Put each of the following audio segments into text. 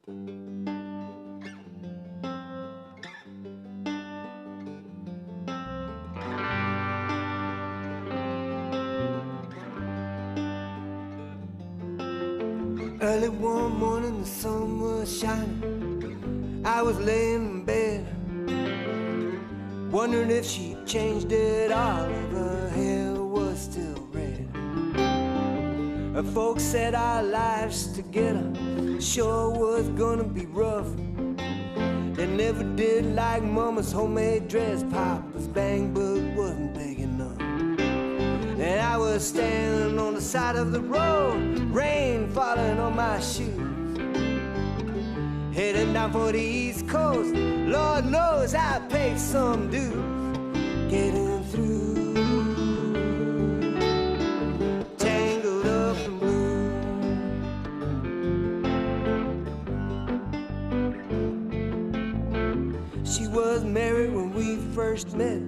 Early one morning, the sun was shining. I was laying in bed, wondering if she changed it all, if her hair was still red. Her folks said our lives together sure was gonna be rough. They never did like Mama's homemade dress. Papa's bang book wasn't big enough. And I was standing on the side of the road, rain falling on my shoes, heading down for the East Coast. Lord knows I paid some dues getting through. Tangled up in blue. She was married when we first met,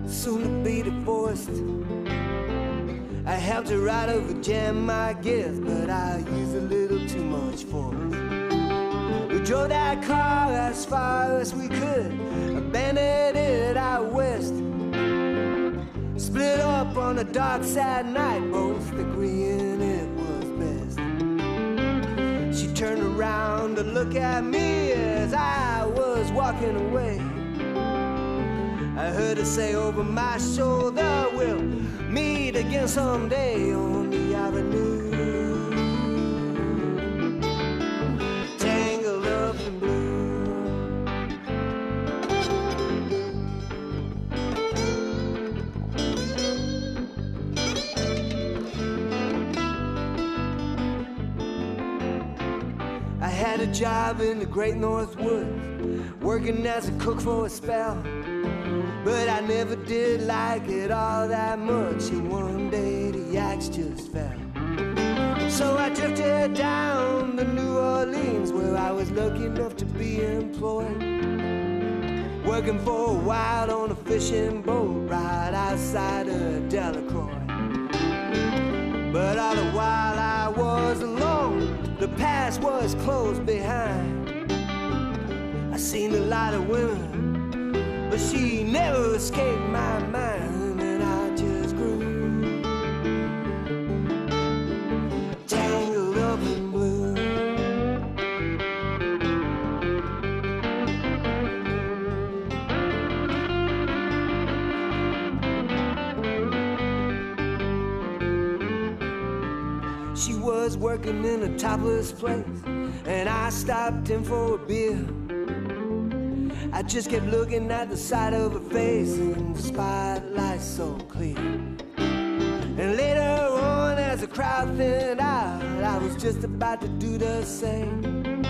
soon to be divorced. I helped her out of a jam, I guess, but I used a little too much force. We drove that car as far as we could, abandoned it out west. Split up on a dark, sad night, both agreeing it was best. She turned around to look at me as I was walking away. I heard her say over my shoulder, we'll meet again someday on the avenue. Tangled up in blue. I had a job in the great North Woods, working as a cook for a spell. But I never did like it all that much, and one day the axe just fell. So I drifted down to New Orleans, where I was lucky enough to be employed, working for a while on a fishing boat right outside of Delacroix. But all the while I was alone, the past was closed behind. I seen a lot of women, but she never escaped my mind, and I just grew tangled up in blue. She was working in a topless place, and I stopped in for a beer. I just kept looking at the side of her face, and the spotlight so clear. And later on, as the crowd thinned out, I was just about to do the same.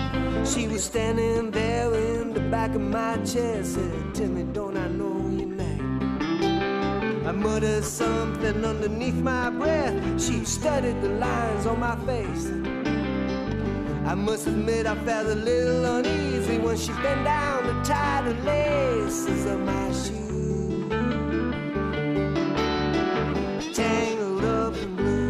She was standing there in the back of my chair, said, "Timmy, don't I know your name?" I muttered something underneath my breath. She studied the lines on my face. I must admit I felt a little uneasy when she bent down to tie the laces of my shoes. Tangled up in blue.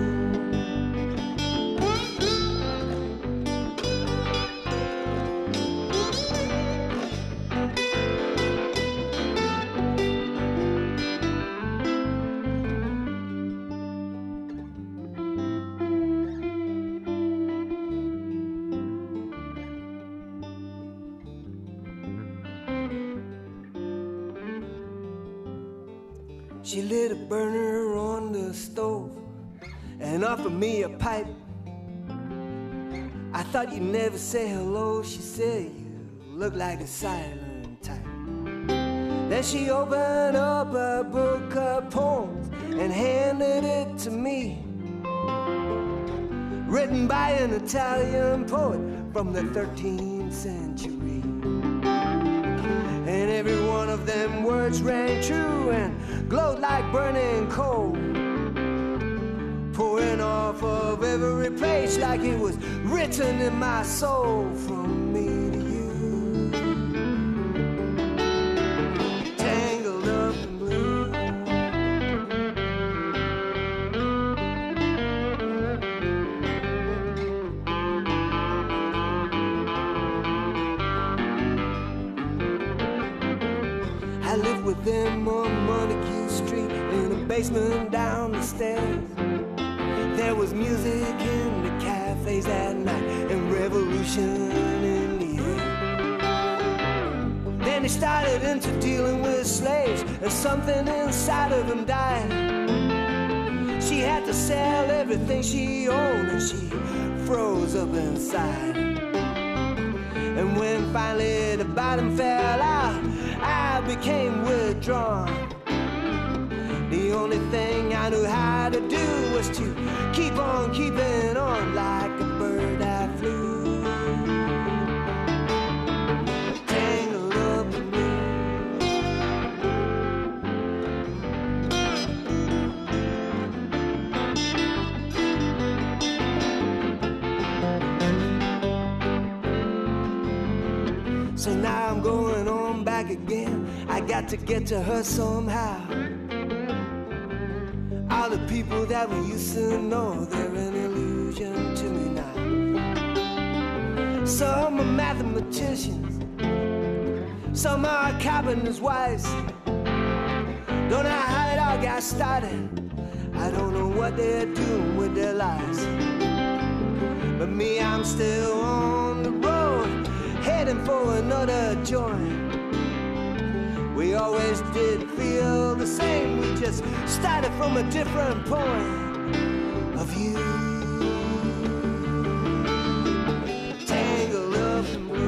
She lit a burner on the stove and offered me a pipe. I thought you'd never say hello, she said, you look like a silent type. Then she opened up a book of poems and handed it to me, written by an Italian poet from the 13th century. And every one of them words rang true and glowed like burning coal, pouring off of every page like it was written in my soul. From me to you, tangled up in blue. I lived with them on Montague Street in a basement down the stairs. There was music in the cafes at night and revolution in the air. Then he started into dealing with slaves and something inside of him died. She had to sell everything she owned and she froze up inside. And when finally the bottom fell out, I became withdrawn. The only thing I knew how to do was to keep on keeping on like a bird I flew. Tangled up in me. So now I'm going on back again. I got to get to her somehow. All the people that we used to know, they're an illusion to me now. Some are mathematicians, some are carpenters' wives. Don't know how it all got started, I don't know what they're doing with their lives. But me, I'm still on the road, heading for another joint. We always did feel the same, we just started from a different point of view. Tangled up in blue.